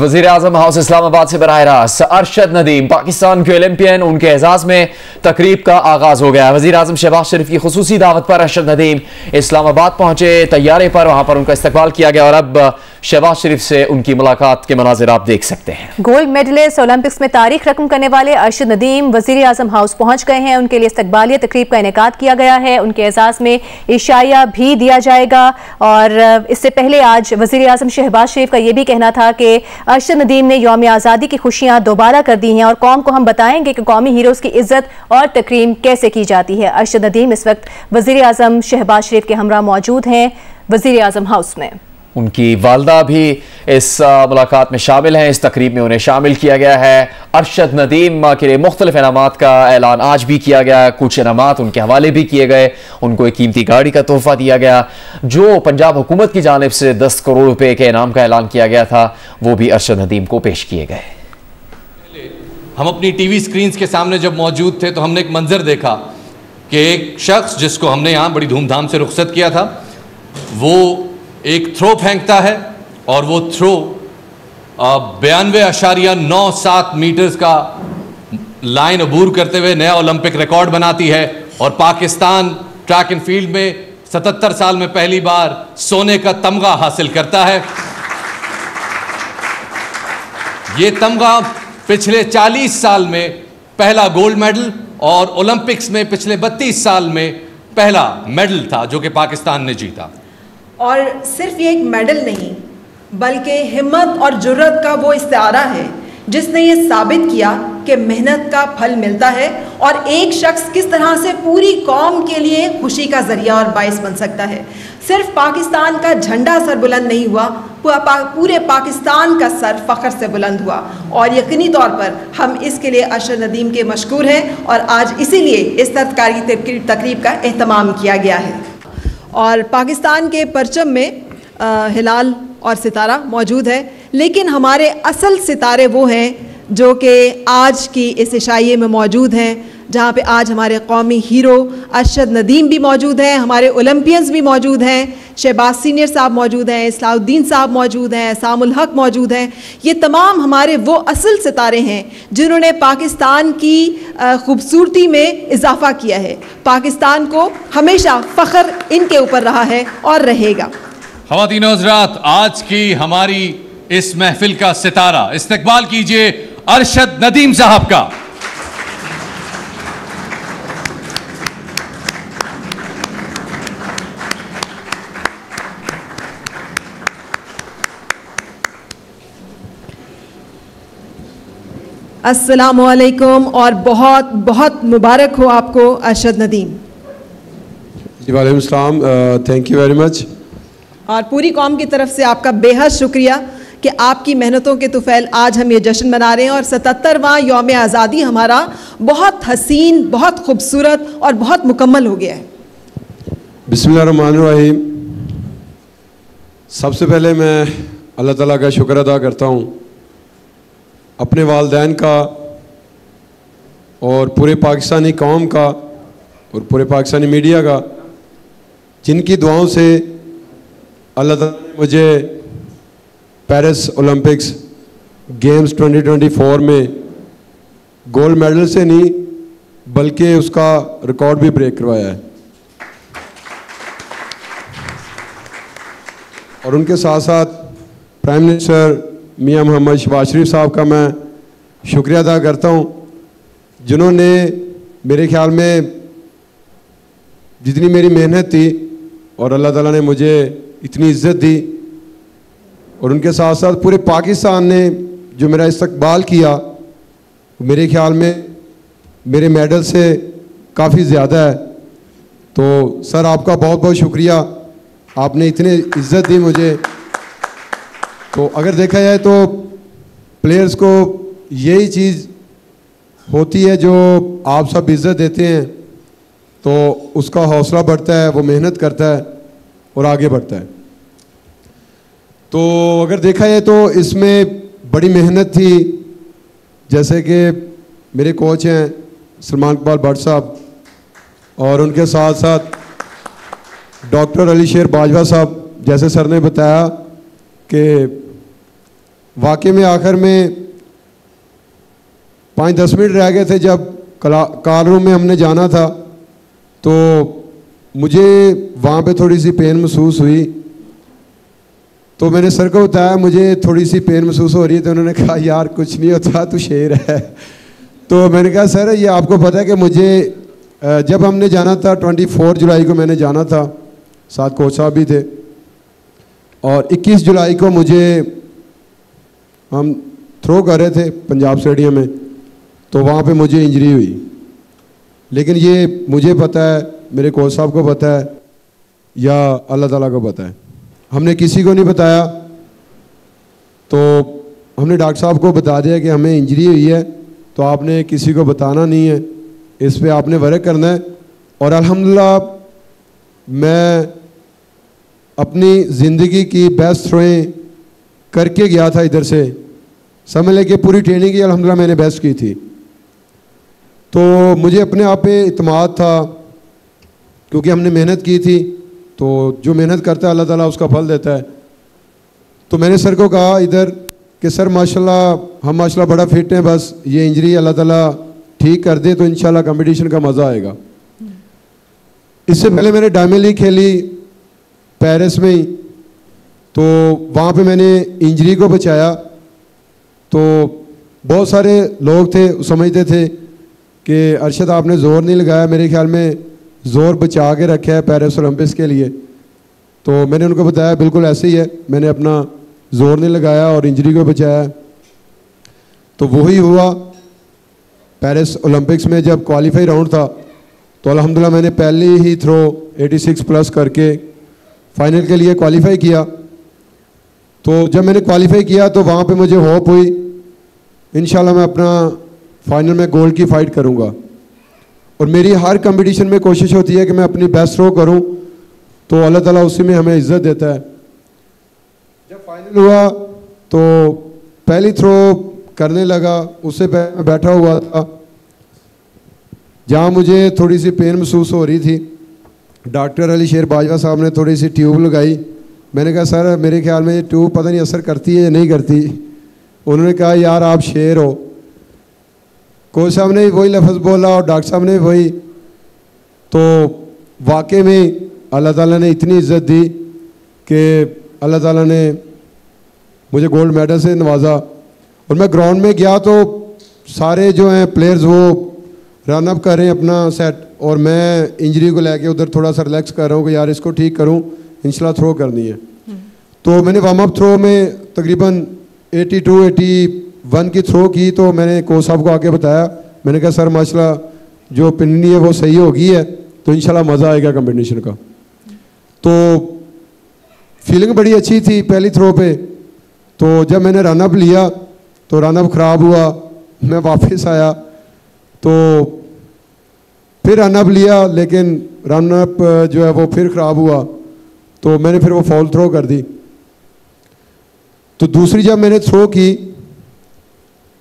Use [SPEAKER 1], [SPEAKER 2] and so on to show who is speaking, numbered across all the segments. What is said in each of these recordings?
[SPEAKER 1] वज़ीर आज़म हाउस इस्लामाबाद से बराह रास्त अरशद नदीम पाकिस्तान के ओलंपियन उनके एजाज में तकरीब का आगाज हो गया। वज़ीर आज़म शहबाज शरीफ की खुसूसी दावत पर अरशद नदीम इस्लामाबाद पहुंचे। तैयारे पर वहां पर उनका इस्तकबाल किया गया और अब शहबाज शरीफ से उनकी मुलाकात के मनाजिर आप देख सकते हैं।
[SPEAKER 2] गोल्ड मेडलिस्ट ओलंपिक्स में तारीख रकम करने वाले अरशद नदीम वज़ीर आज़म हाउस पहुंच गए हैं। उनके लिए इस्तकबालिया तकरीब का इनेकाद किया गया है। उनके एजाज में इशाया भी दिया जाएगा। और इससे पहले आज वज़ीर आज़म शहबाज शरीफ का यह भी कहना था कि अरशद नदीम ने यौम आज़ादी की खुशियां दोबारा कर दी हैं और कौम को हम बताएंगे कि कौमी हीरोज की इज्जत और तकरीम कैसे की जाती है। अरशद नदीम इस वक्त वज़ीर आज़म शहबाज शरीफ के हमरा मौजूद हैं वज़ीर आज़म हाउस में।
[SPEAKER 1] उनकी वालदा भी इस मुलाकात में शामिल हैं। इस तकरीब में उन्हें शामिल किया गया है। अरशद नदीम के लिए मुख्तलिफ इनामात का ऐलान आज भी किया गया। कुछ इनामात उनके हवाले भी किए गए। उनको एक कीमती गाड़ी का तोहफा दिया गया। जो पंजाब हुकूमत की जानिब से 10 करोड़ रुपए के इनाम का ऐलान किया गया था वो भी अरशद नदीम को पेश किए गए।
[SPEAKER 3] हम अपनी टीवी स्क्रीन के सामने जब मौजूद थे तो हमने एक मंजर देखा कि एक शख्स जिसको हमने यहाँ बड़ी धूमधाम से रुखसत किया था वो एक थ्रो फेंकता है और वो थ्रो 92.97 मीटर्स का लाइन अबूर करते हुए नया ओलंपिक रिकॉर्ड बनाती है और पाकिस्तान ट्रैक एंड फील्ड में 77 साल में पहली बार सोने का तमगा हासिल करता है। ये तमगा पिछले 40 साल में पहला गोल्ड मेडल और ओलंपिक्स में पिछले 32 साल में पहला मेडल था जो कि पाकिस्तान ने जीता।
[SPEAKER 4] और सिर्फ ये एक मेडल नहीं बल्कि हिम्मत और जुर्रत का वो इस्तारा है जिसने ये साबित किया कि मेहनत का फल मिलता है और एक शख्स किस तरह से पूरी कौम के लिए खुशी का जरिया और बाइस बन सकता है। सिर्फ पाकिस्तान का झंडा सर बुलंद नहीं हुआ, पूरे पाकिस्तान का सर फ़ख्र से बुलंद हुआ और यकीनी तौर पर हम इसके लिए अरशद नदीम के मशकूर हैं और आज इसीलिए इस तकरीब का एहतमाम किया गया है। और पाकिस्तान के परचम में हिलाल और सितारा मौजूद है, लेकिन हमारे असल सितारे वो हैं जो कि आज की इस इशाइये में मौजूद हैं, जहाँ पे आज हमारे कौमी हीरो अरशद नदीम भी मौजूद हैं, हमारे ओलंपियंस भी मौजूद हैं, शहबाज सीनियर साहब मौजूद हैं, इस्लाउद्दीन साहब मौजूद हैं, सामुल हक मौजूद हैं। ये तमाम हमारे वो असल सितारे हैं जिन्होंने पाकिस्तान की खूबसूरती में इजाफा किया है। पाकिस्तान को हमेशा फ़ख्र इनके ऊपर रहा है और रहेगा।
[SPEAKER 3] ख़वातीन और हज़रात, आज की हमारी इस महफिल का सितारा इस्तकबाल कीजिए अरशद नदीम साहब का।
[SPEAKER 4] अस्सलामु अलैकुम और बहुत बहुत मुबारक हो आपको अरशद नदीम।
[SPEAKER 5] जी वालेकुम सलाम, थैंक यू वेरी मच।
[SPEAKER 4] और पूरी कौम की तरफ से आपका बेहद शुक्रिया कि आपकी मेहनतों के तुफैल आज हम ये जश्न मना रहे हैं और 77वां यौम आज़ादी हमारा बहुत हसीन, बहुत खूबसूरत और बहुत मुकम्मल हो गया है।
[SPEAKER 5] बिस्मिल्लाहिर्रहमानिर्रहीम। सबसे पहले मैं अल्लाह ताला का शुक्र अदा करता हूँ अपने वालिदैन का और पूरे पाकिस्तानी कौम का और पूरे पाकिस्तानी मीडिया का, जिनकी दुआओं से अल्लाह ताला ने मुझे पेरिस ओलंपिक्स गेम्स 2024 में गोल्ड मेडल से नहीं बल्कि उसका रिकॉर्ड भी ब्रेक करवाया है। और उनके साथ साथ प्राइम मिनिस्टर मियां मोहम्मद शहबाज शरीफ साहब का मैं शुक्रिया अदा करता हूं, जिन्होंने मेरे ख्याल में जितनी मेरी मेहनत थी और अल्लाह ताला ने मुझे इतनी इज़्ज़त दी और उनके साथ साथ पूरे पाकिस्तान ने जो मेरा इस्तकबाल किया मेरे ख्याल में मेरे मेडल से काफ़ी ज़्यादा है। तो सर आपका बहुत बहुत शुक्रिया, आपने इतनी इज़्ज़त दी मुझे। तो अगर देखा जाए तो प्लेयर्स को यही चीज़ होती है जो आप सब इज़्ज़त देते हैं तो उसका हौसला बढ़ता है, वो मेहनत करता है और आगे बढ़ता है। तो अगर देखा जाए तो इसमें बड़ी मेहनत थी, जैसे कि मेरे कोच हैं सलमान इकबाल भट्ट साहब और उनके साथ साथ डॉक्टर अली शेर बाजवा साहब, जैसे सर ने बताया कि वाकई में आखिर में 5-10 मिनट रह गए थे जब कार रूम में हमने जाना था, तो मुझे वहाँ पे थोड़ी सी पेन महसूस हुई। तो मैंने सर को बताया मुझे थोड़ी सी पेन महसूस हो रही है, तो उन्होंने कहा यार कुछ नहीं होता, तू शेर है। तो मैंने कहा सर ये आपको पता है कि मुझे जब हमने जाना था 24 जुलाई को मैंने जाना था, साथ कोच साहब भी थे, और 21 जुलाई को मुझे हम थ्रो कर रहे थे पंजाब स्टेडियम में, तो वहाँ पे मुझे इंजरी हुई। लेकिन ये मुझे पता है, मेरे कोच साहब को पता है या अल्लाह ताला को पता है, हमने किसी को नहीं बताया। तो हमने डॉक्टर साहब को बता दिया कि हमें इंजरी हुई है, तो आपने किसी को बताना नहीं है, इस पे आपने वर्क करना है। और अल्हम्दुलिल्लाह मैं अपनी ज़िंदगी की बेस्ट थ्रोएं करके गया था इधर से, समझ लें कि पूरी ट्रेनिंग की अल्हम्दुलिल्लाह मैंने बेस्ट की थी। तो मुझे अपने आप पे इत्मीनान था क्योंकि हमने मेहनत की थी, तो जो मेहनत करता है अल्लाह ताला उसका फल देता है। तो मैंने सर को कहा इधर कि सर माशाल्लाह हम माशाल्लाह बड़ा फिट हैं, बस ये इंजरी अल्लाह ताला ठीक कर दे तो इंशाल्लाह कंपटीशन का मज़ा आएगा। इससे पहले मैंने डायमंड लीग खेली पेरिस में ही, तो वहाँ पे मैंने इंजरी को बचाया। तो बहुत सारे लोग थे समझते थे कि अरशद आपने ज़ोर नहीं लगाया, मेरे ख्याल में ज़ोर बचा के रखा है पेरिस ओलंपिक्स के लिए। तो मैंने उनको बताया बिल्कुल ऐसे ही है, मैंने अपना ज़ोर नहीं लगाया और इंजरी को बचाया। तो वही हुआ पेरिस ओलंपिक्स में जब क्वालिफाई राउंड था, तो अल्हम्दुलिल्लाह मैंने पहले ही थ्रो 86 प्लस करके फाइनल के लिए क्वालिफाई किया। तो जब मैंने क्वालिफाई किया तो वहाँ पे मुझे होप हुई इंशाल्लाह मैं अपना फाइनल में गोल्ड की फ़ाइट करूँगा। और मेरी हर कंपटीशन में कोशिश होती है कि मैं अपनी बेस्ट थ्रो करूँ, तो अल्लाह ताला उसी में हमें इज़्ज़त देता है। जब फाइनल हुआ तो पहली थ्रो करने लगा, उससे पहले मैं बैठा हुआ था जहाँ मुझे थोड़ी सी पेन महसूस हो रही थी। डॉक्टर अली शेर बाजवा साहब ने थोड़ी सी ट्यूब लगाई। मैंने कहा सर मेरे ख्याल में ये ट्यूब पता नहीं असर करती है या नहीं करती। उन्होंने कहा यार आप शेर हो। कोच साहब ने भी वही लफ्ज़ बोला और डॉक्टर साहब ने भी वही। तो वाकई में अल्लाह ताला ने इतनी इज़्ज़त दी कि अल्लाह ताला ने मुझे गोल्ड मेडल से नवाजा। और मैं ग्राउंड में गया तो सारे जो हैं प्लेयर्स वो रन अप कर रहे हैं अपना सेट, और मैं इंजरी को लेके उधर थोड़ा सा रिलैक्स कर रहा हूँ कि यार इसको ठीक करूँ, इंशाल्लाह थ्रो करनी है। तो मैंने वार्म अप थ्रो में तकरीबन 82-81 की थ्रो की। तो मैंने कोच साहब को आके बताया, मैंने कहा सर माशाल्लाह जो पिन्नी है वो सही हो गई है, तो इंशाल्लाह मज़ा आएगा कंपटीशन का। तो फीलिंग बड़ी अच्छी थी पहली थ्रो पे। तो जब मैंने रन अप लिया तो रन अप ख़राब हुआ, मैं वापस आया तो फिर रन अप लिया, लेकिन रन अप जो है वो फिर ख़राब हुआ, तो मैंने फिर वो फॉल थ्रो कर दी। तो दूसरी जब मैंने थ्रो की,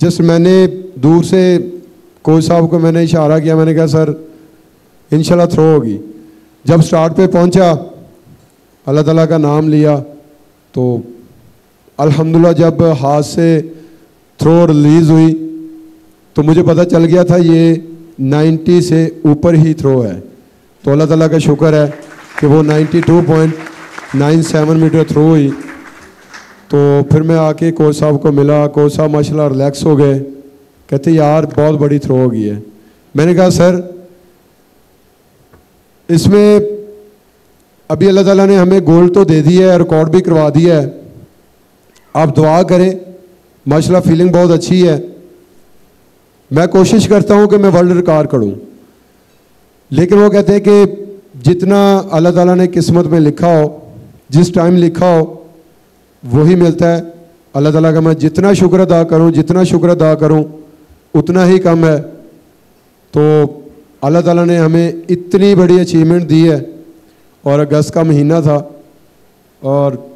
[SPEAKER 5] जस्ट मैंने दूर से कोच साहब को मैंने इशारा किया, मैंने कहा सर इंशाल्लाह थ्रो होगी। जब स्टार्ट पे पहुंचा अल्लाह ताला का नाम लिया, तो अल्हम्दुलिल्लाह जब हाथ से थ्रो रिलीज़ हुई तो मुझे पता चल गया था ये 90 से ऊपर ही थ्रो है। तो अल्लाह ताला का शुक्र है कि वो 92.97 मीटर थ्रो हुई। तो फिर मैं आके कोच साहब को मिला, कोच साहब माशाल्लाह रिलैक्स हो गए, कहते यार बहुत बड़ी थ्रो हो गई है। मैंने कहा सर इसमें अभी अल्लाह ताला ने हमें गोल्ड तो दे दिया है, रिकॉर्ड भी करवा दिया है, आप दुआ करें। माशाल्लाह फीलिंग बहुत अच्छी है। मैं कोशिश करता हूं कि मैं वर्ल्ड रिकॉर्ड करूं, लेकिन वो कहते हैं कि जितना अल्लाह ताला ने किस्मत में लिखा हो, जिस टाइम लिखा हो वही मिलता है। अल्लाह ताला का मैं जितना शुक्र अदा करूं, जितना शुक्र अदा करूं उतना ही कम है। तो अल्लाह ताला ने हमें इतनी बड़ी अचीवमेंट दी है, और अगस्त का महीना था और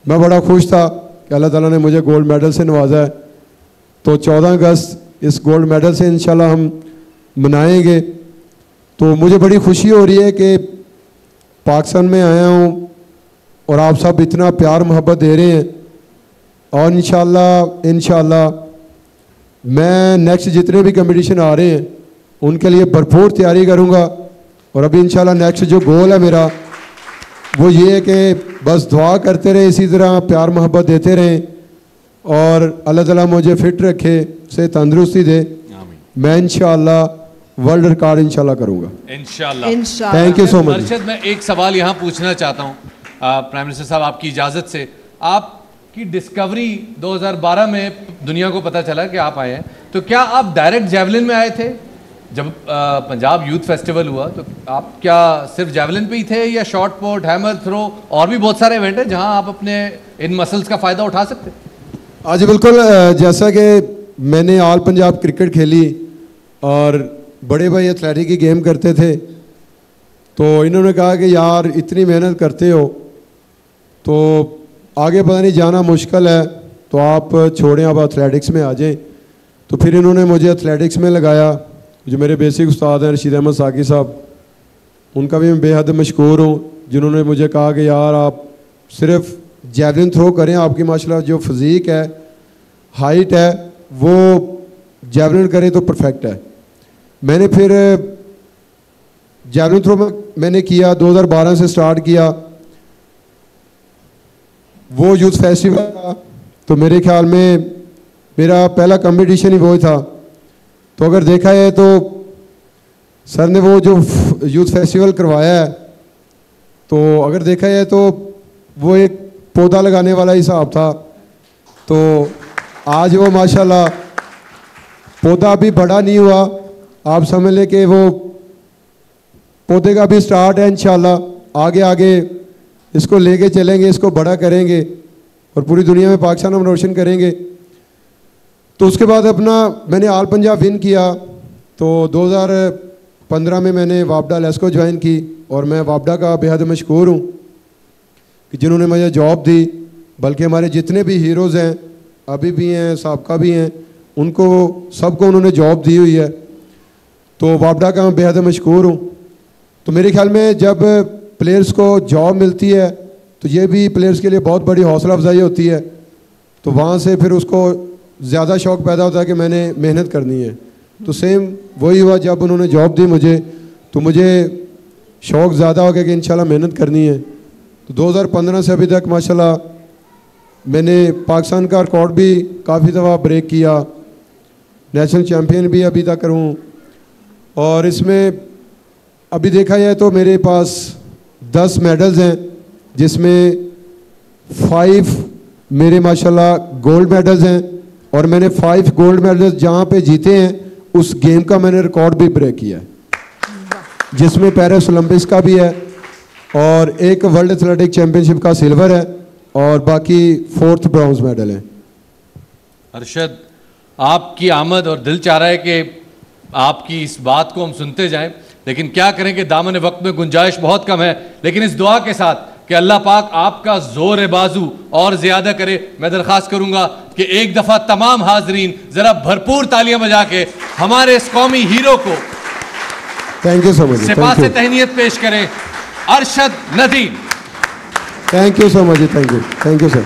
[SPEAKER 5] मैं बड़ा खुश था कि अल्लाह ताला ने मुझे गोल्ड मेडल से नवाजा है। तो 14 अगस्त इस गोल्ड मेडल से इंशाल्लाह हम मनाएंगे। तो मुझे बड़ी खुशी हो रही है कि पाकिस्तान में आया हूँ और आप सब इतना प्यार मोहब्बत दे रहे हैं। और इंशाल्लाह मैं नेक्स्ट जितने भी कंपटीशन आ रहे हैं उनके लिए भरपूर तैयारी करूँगा। और अभी इंशाल्लाह नेक्स्ट जो गोल है मेरा वो ये है कि बस दुआ करते रहे, इसी तरह प्यार मोहब्बत देते रहें और अल्लाह ताला मुझे फिट रखे, से तंदुरुस्ती दे। मैं इंशाल्लाह वर्ल्ड रिकॉर्ड इंशाल्लाह करूँगा
[SPEAKER 3] इंशाल्लाह।
[SPEAKER 5] Thank you so much.
[SPEAKER 3] Arshad, मैं एक सवाल यहाँ पूछना चाहता हूँ प्राइम मिनिस्टर साहब, आपकी इजाज़त से। आपकी डिस्कवरी 2012 में दुनिया को पता चला कि आप आए हैं, तो क्या आप डायरेक्ट जैवलिन में आए थे? जब पंजाब यूथ फेस्टिवल हुआ तो आप क्या सिर्फ जैवलिन पे ही थे, या शॉर्ट पुट, हैमर थ्रो, और भी बहुत सारे इवेंट हैं जहां आप अपने इन मसल्स का फ़ायदा उठा सकते?
[SPEAKER 5] आज बिल्कुल, जैसा कि मैंने ऑल पंजाब क्रिकेट खेली और बड़े भाई एथलेटिक की गेम करते थे, तो इन्होंने कहा कि यार इतनी मेहनत करते हो तो आगे पता नहीं जाना मुश्किल है, तो आप छोड़ें, आप एथलेटिक्स में आ जाएं। तो फिर इन्होंने मुझे एथलेटिक्स में लगाया। जो मेरे बेसिक उस्ताद हैं रशीद अहमद साकी साहब, उनका भी मैं बेहद मशकूर हूँ, जिन्होंने मुझे कहा कि यार आप सिर्फ जैवलिन थ्रो करें, आपकी माशाल्लाह जो फिज़ीक है, हाइट है, वो जैवलिन करें तो परफेक्ट है। मैंने फिर जैवलिन थ्रो में मैंने किया, 2012 से स्टार्ट किया। वो यूथ फेस्टिवल था, तो मेरे ख्याल में मेरा पहला कंपटीशन ही वो था। तो अगर देखा है तो सर ने वो जो यूथ फेस्टिवल करवाया है, तो अगर देखा है तो वो एक पौधा लगाने वाला हिसाब था। तो आज वो माशाल्लाह पौधा अभी बड़ा नहीं हुआ, आप समझ लें कि वो पौधे का भी स्टार्ट है। इंशाल्लाह आगे आगे इसको लेके चलेंगे, इसको बड़ा करेंगे और पूरी दुनिया में पाकिस्तान हम रोशन करेंगे। तो उसके बाद अपना मैंने ऑल पंजाब विन किया। तो 2015 में मैंने वापडा लेस्को ज्वाइन की, और मैं वापडा का बेहद मशकूर हूँ कि जिन्होंने मुझे जॉब दी। बल्कि हमारे जितने भी हीरोज़ हैं, अभी भी हैं, साबका भी हैं, उनको सबको उन्होंने जॉब दी हुई है। तो वापडा का मैं बेहद मशकूर हूँ। तो मेरे ख्याल में जब प्लेयर्स को जॉब मिलती है तो ये भी प्लेयर्स के लिए बहुत बड़ी हौसला अफजाई होती है। तो वहाँ से फिर उसको ज़्यादा शौक़ पैदा होता है कि मैंने मेहनत करनी है। तो सेम वही हुआ, जब उन्होंने जॉब दी मुझे, तो मुझे शौक़ ज़्यादा हो गया कि इंशाल्लाह मेहनत करनी है। तो 2015 से अभी तक माशाल्लाह मैंने पाकिस्तान का रिकॉर्ड भी काफ़ी दफ़ा ब्रेक किया, नेशनल चैम्पियन भी अभी तक हूँ। और इसमें अभी देखा जाए तो मेरे पास 10 मेडल्स हैं, जिसमें 5 मेरे माशाल्लाह गोल्ड मेडल्स हैं, और मैंने 5 गोल्ड मेडल्स जहाँ पे जीते हैं उस गेम का मैंने रिकॉर्ड भी ब्रेक किया है, जिसमें पेरिस ओलंपिक्स का भी है और एक वर्ल्ड एथलेटिक चैम्पियनशिप का सिल्वर है, और बाकी 4th ब्रॉन्ज मेडल है।
[SPEAKER 3] अरशद, आपकी आमद और दिल चाह रहा है कि आपकी इस बात को हम सुनते जाएं, लेकिन क्या करें कि दामन वक्त में गुंजाइश बहुत कम है। लेकिन इस दुआ के साथ कि अल्लाह पाक आपका जोर बाजू और ज्यादा करे, मैं दरख्वास्त करूंगा कि एक दफा तमाम हाजरीन जरा भरपूर तालियां बजा के हमारे इस कौमी हीरो को
[SPEAKER 5] thank you so much,
[SPEAKER 3] Sipah से तहनीयत पेश करें, Arshad Nadeem.
[SPEAKER 5] Thank you so much, thank you sir.